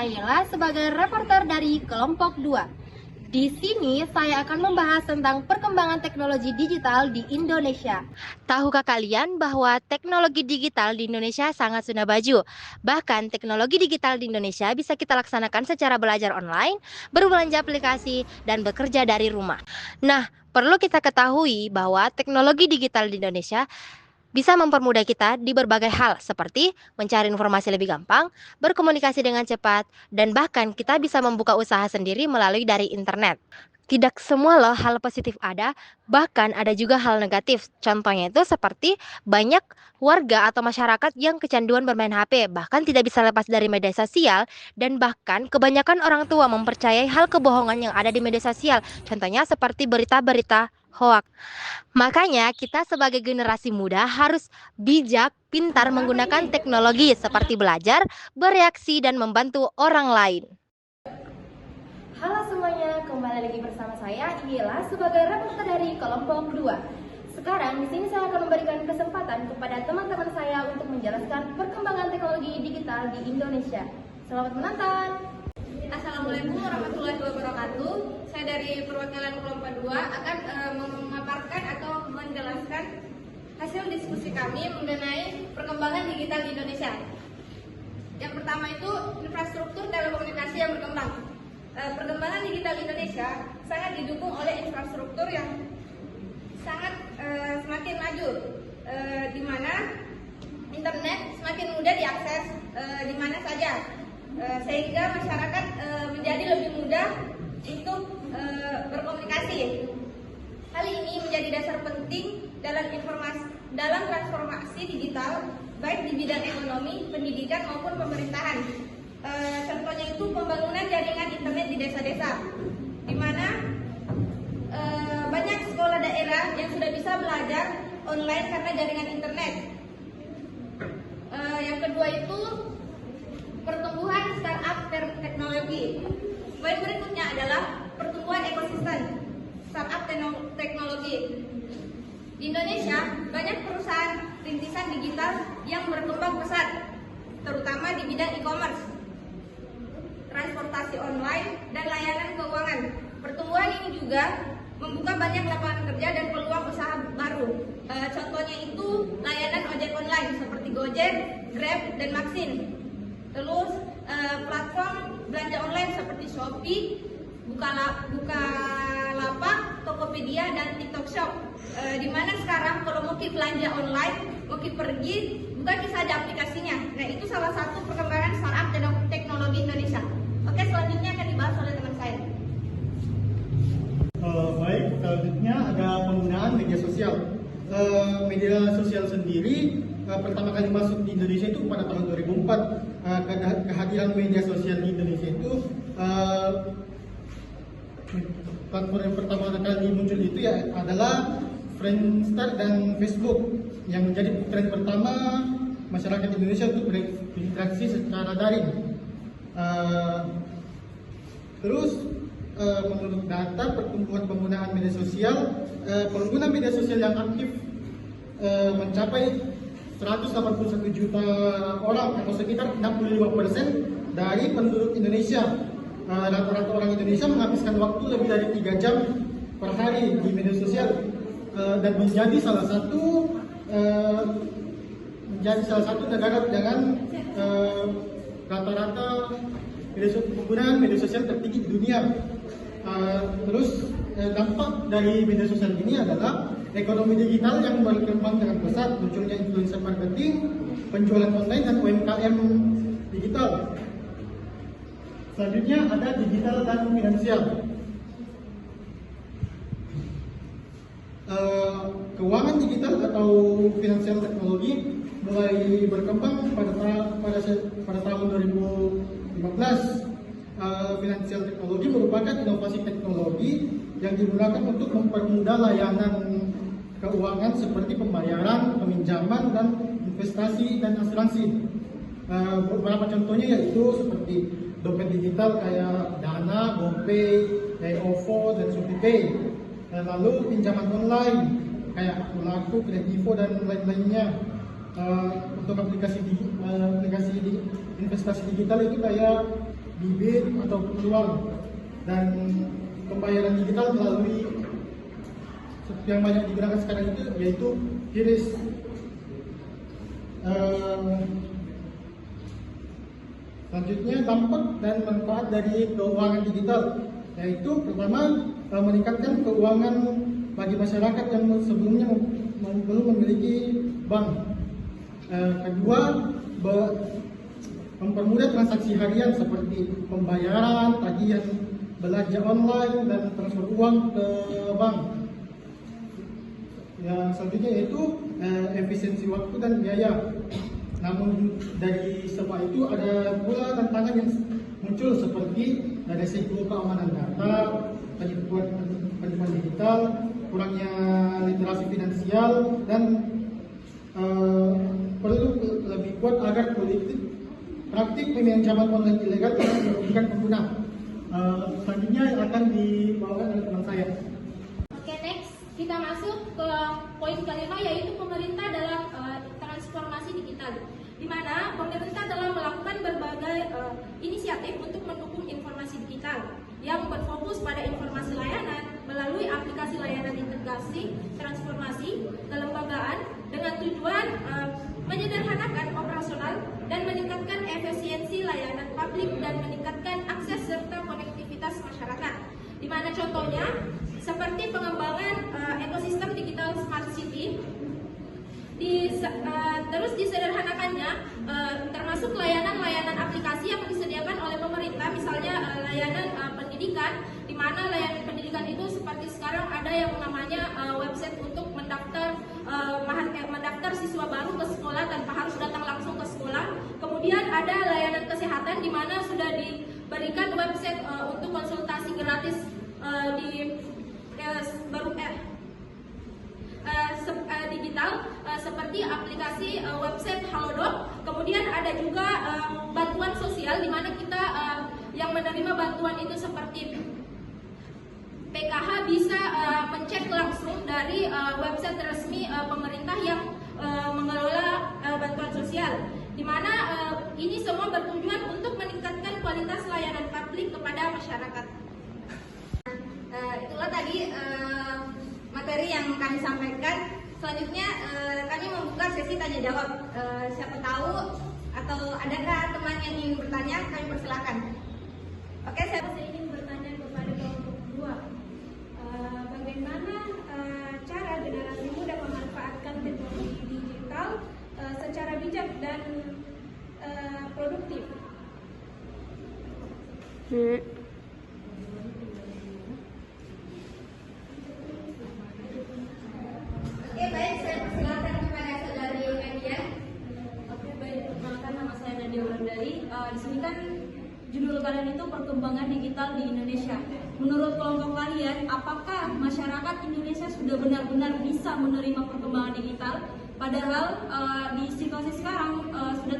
saya Yela sebagai reporter dari kelompok 2. Di sini saya akan membahas tentang perkembangan teknologi digital di Indonesia. Tahukah kalian bahwa teknologi digital di Indonesia sangat sudah maju? Bahkan teknologi digital di Indonesia bisa kita laksanakan secara belajar online, berbelanja aplikasi, dan bekerja dari rumah. Nah, perlu kita ketahui bahwa teknologi digital di Indonesia bisa mempermudah kita di berbagai hal seperti mencari informasi lebih gampang, berkomunikasi dengan cepat, dan bahkan kita bisa membuka usaha sendiri melalui dari internet. Tidak semua loh hal positif ada, bahkan ada juga hal negatif. Contohnya itu seperti banyak warga atau masyarakat yang kecanduan bermain HP, bahkan tidak bisa lepas dari media sosial, dan bahkan kebanyakan orang tua mempercayai hal kebohongan yang ada di media sosial. Contohnya seperti berita-berita hoak. Makanya kita sebagai generasi muda harus bijak, pintar menggunakan teknologi seperti belajar, bereaksi, dan membantu orang lain. Halo semuanya, kembali lagi bersama saya Yela sebagai reporter dari kelompok 2. Sekarang di sini saya akan memberikan kesempatan kepada teman-teman saya untuk menjelaskan perkembangan teknologi digital di Indonesia. Selamat menonton. Assalamualaikum warahmatullahi wabarakatuh. Saya dari perwakilan kelompok 2 akan memaparkan atau menjelaskan hasil diskusi kami mengenai perkembangan digital di Indonesia. Yang pertama itu infrastruktur telekomunikasi yang berkembang. Perkembangan digital Indonesia sangat didukung oleh infrastruktur yang sangat semakin maju, di mana internet semakin mudah diakses di mana saja. Sehingga masyarakat menjadi lebih mudah untuk berkomunikasi. Hal ini menjadi dasar penting dalam transformasi digital baik di bidang ekonomi, pendidikan maupun pemerintahan. Contohnya itu pembangunan jaringan internet di desa-desa, di mana banyak sekolah daerah yang sudah bisa belajar online karena jaringan internet. Yang kedua itu pertumbuhan startup teknologi. Poin berikutnya adalah pertumbuhan ekosistem startup teknologi. Di Indonesia, banyak perusahaan rintisan digital yang berkembang pesat, terutama di bidang e-commerce, transportasi online, dan layanan keuangan. Pertumbuhan ini juga membuka banyak lapangan kerja dan peluang usaha baru. Contohnya itu layanan ojek online seperti Gojek, Grab, dan Maxin. Terus platform belanja online seperti Shopee, Bukalapak, Tokopedia, dan TikTok Shop. Di mana sekarang kalau mau belanja online, mau pergi, bukan bisa ada aplikasinya. Nah, itu salah satu perkembangan startup teknologi Indonesia. Oke, selanjutnya akan dibahas oleh teman saya. Baik, selanjutnya ada penggunaan media sosial. Media sosial sendiri pertama kali masuk di Indonesia itu pada tahun 2004. Kehadiran media sosial di Indonesia itu platform yang pertama kali muncul itu ya adalah Friendster dan Facebook yang menjadi tren pertama masyarakat Indonesia untuk berinteraksi secara daring. Terus menurut data pertumbuhan penggunaan media sosial, pengguna media sosial yang aktif mencapai 181 juta orang atau sekitar 65% dari penduduk Indonesia. Rata-rata orang Indonesia menghabiskan waktu lebih dari 3 jam per hari di media sosial dan menjadi salah satu negara dengan rata-rata penggunaan media sosial tertinggi di dunia. Terus dampak dari media sosial ini adalah ekonomi digital yang berkembang dengan pesat, munculnya influencer marketing, penjualan online, dan UMKM digital. Selanjutnya ada digital dan finansial. Keuangan digital atau finansial teknologi mulai berkembang pada tahun 2015. Finansial teknologi merupakan inovasi teknologi yang digunakan untuk mempermudah layanan keuangan seperti pembayaran, peminjaman, dan investasi dan asuransi. Beberapa contohnya yaitu seperti dompet digital kayak Dana, GoPay, OVO, dan ShopeePay. Lalu pinjaman online kayak Akulaku, Kredivo, dan lain-lainnya. Untuk aplikasi investasi digital itu kayak bibit atau peluang, dan pembayaran digital melalui yang banyak digunakan sekarang itu yaitu QRIS. Selanjutnya, dampak dan manfaat dari keuangan digital, yaitu pertama, meningkatkan keuangan bagi masyarakat yang sebelumnya belum memiliki bank. Kedua, mempermudah transaksi harian seperti pembayaran, tagihan belanja online, dan transfer uang ke bank. Yang selanjutnya yaitu efisiensi waktu dan biaya. Namun dari semua itu ada pula tantangan yang muncul seperti resiko keamanan data, penipuan digital, kurangnya literasi finansial, dan perlu lebih kuat agar praktik peminjaman online ilegal tidak merugikan pengguna. Selanjutnya akan dibawakan oleh teman saya. Oke, next kita masuk ke poin kelima, yaitu pemerintah dalam transformasi digital, di mana pemerintah telah melakukan berbagai inisiatif untuk mendukung informasi digital yang berfokus pada informasi layanan melalui aplikasi layanan integrasi transformasi kelembagaan dengan tujuan menyederhanakan operasional dan meningkatkan efisiensi layanan publik dan meningkatkan akses serta konektivitas masyarakat. Di mana contohnya seperti pengembangan ekosistem digital smart city, terus disederhanakannya termasuk layanan-layanan aplikasi yang disediakan oleh pemerintah, misalnya layanan pendidikan, di mana layanan pendidikan itu seperti sekarang ada yang namanya website untuk mendaftar siswa baru ke sekolah tanpa harus datang langsung ke sekolah. Kemudian ada layanan kesehatan di mana sudah diberikan website untuk konsultasi gratis digital seperti aplikasi website Halodoc. Kemudian ada juga bantuan sosial di mana kita yang menerima bantuan itu seperti PKH bisa mencek langsung dari website resmi pemerintah yang mengelola bantuan sosial, di mana ini semua bertujuan untuk meningkatkan kualitas layanan publik kepada masyarakat. Itulah tadi materi yang kami sampaikan. Selanjutnya kami membuka sesi tanya jawab. Siapa tahu atau adakah teman yang ingin bertanya, kami persilakan. Oke, saya ingin bertanya kepada kelompok 2. Bagaimana cara generasi muda memanfaatkan teknologi digital secara bijak dan produktif? Oke, baik, saya persilakan kepada saudari Nadia. Oke, baik, perkenalkan nama saya Nadia Wulandari. Di sini kan judul kalian itu perkembangan digital di Indonesia. Menurut kelompok kalian, apakah masyarakat Indonesia sudah benar-benar bisa menerima perkembangan digital? Padahal di situasi sekarang sudah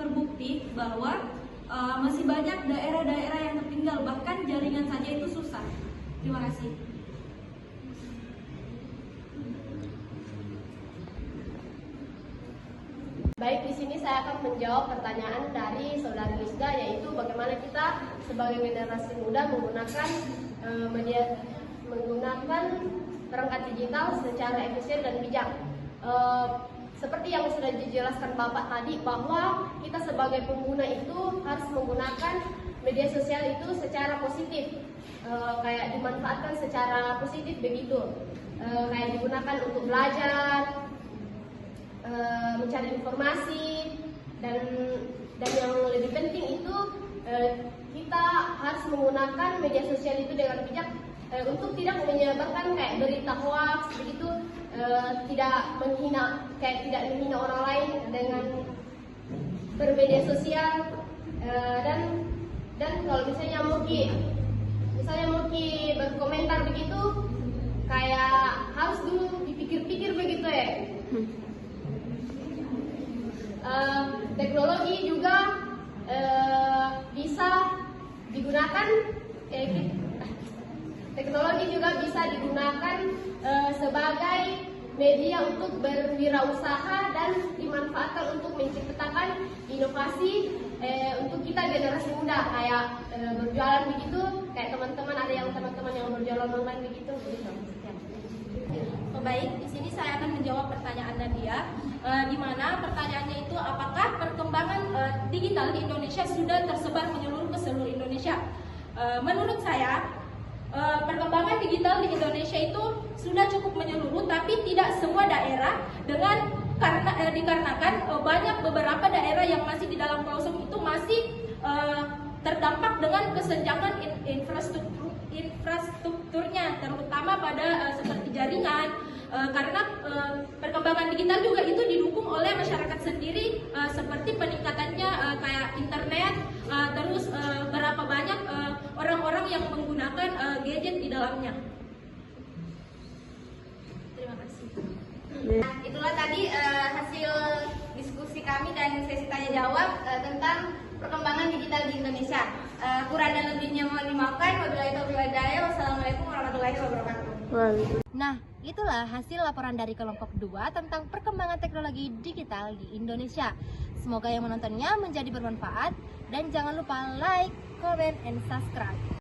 terbukti bahwa masih banyak daerah-daerah yang tertinggal, bahkan jaringan saja itu susah. Terima kasih. Baik, di sini saya akan menjawab pertanyaan dari saudari Lisda, yaitu bagaimana kita sebagai generasi muda menggunakan perangkat digital secara efisien dan bijak. Seperti yang sudah dijelaskan Bapak tadi, bahwa kita sebagai pengguna itu harus menggunakan media sosial itu secara positif, kayak dimanfaatkan secara positif begitu, kayak digunakan untuk belajar, mencari informasi, dan yang lebih penting itu kita harus menggunakan media sosial itu dengan bijak untuk tidak menyebarkan kayak berita hoax begitu, tidak menghina orang lain dengan bermedia sosial, dan kalau misalnya mau berkomentar begitu kayak harus dulu dipikir-pikir begitu ya. Teknologi juga bisa digunakan sebagai media untuk berwirausaha dan dimanfaatkan untuk menciptakan inovasi untuk kita generasi muda kayak berjualan begitu, kayak teman-teman ada yang teman-teman yang berjualan online begitu. Baik, di sini saya akan menjawab pertanyaan Nadia, di mana pertanyaannya itu apakah perkembangan digital di Indonesia sudah tersebar menyeluruh ke seluruh Indonesia? Menurut saya, perkembangan digital di Indonesia itu sudah cukup menyeluruh, tapi tidak semua daerah dikarenakan banyak beberapa daerah yang masih di dalam pelosok itu masih terdampak dengan kesenjangan infrastrukturnya, terutama pada seperti jaringan, karena perkembangan digital juga itu didukung oleh masyarakat sendiri, seperti peningkatannya kayak internet, terus berapa banyak orang-orang yang menggunakan gadget di dalamnya. Terima kasih. Nah, itulah tadi hasil diskusi kami dan sesi tanya jawab tentang perkembangan digital di Indonesia. Kurang dan lebihnya mohon dimaafkan. Wabillahi taufiq wal hidayah. Wassalamualaikum warahmatullahi wabarakatuh. Nah, itulah hasil laporan dari kelompok 2 tentang perkembangan teknologi digital di Indonesia. Semoga yang menontonnya menjadi bermanfaat dan jangan lupa like, comment, and subscribe.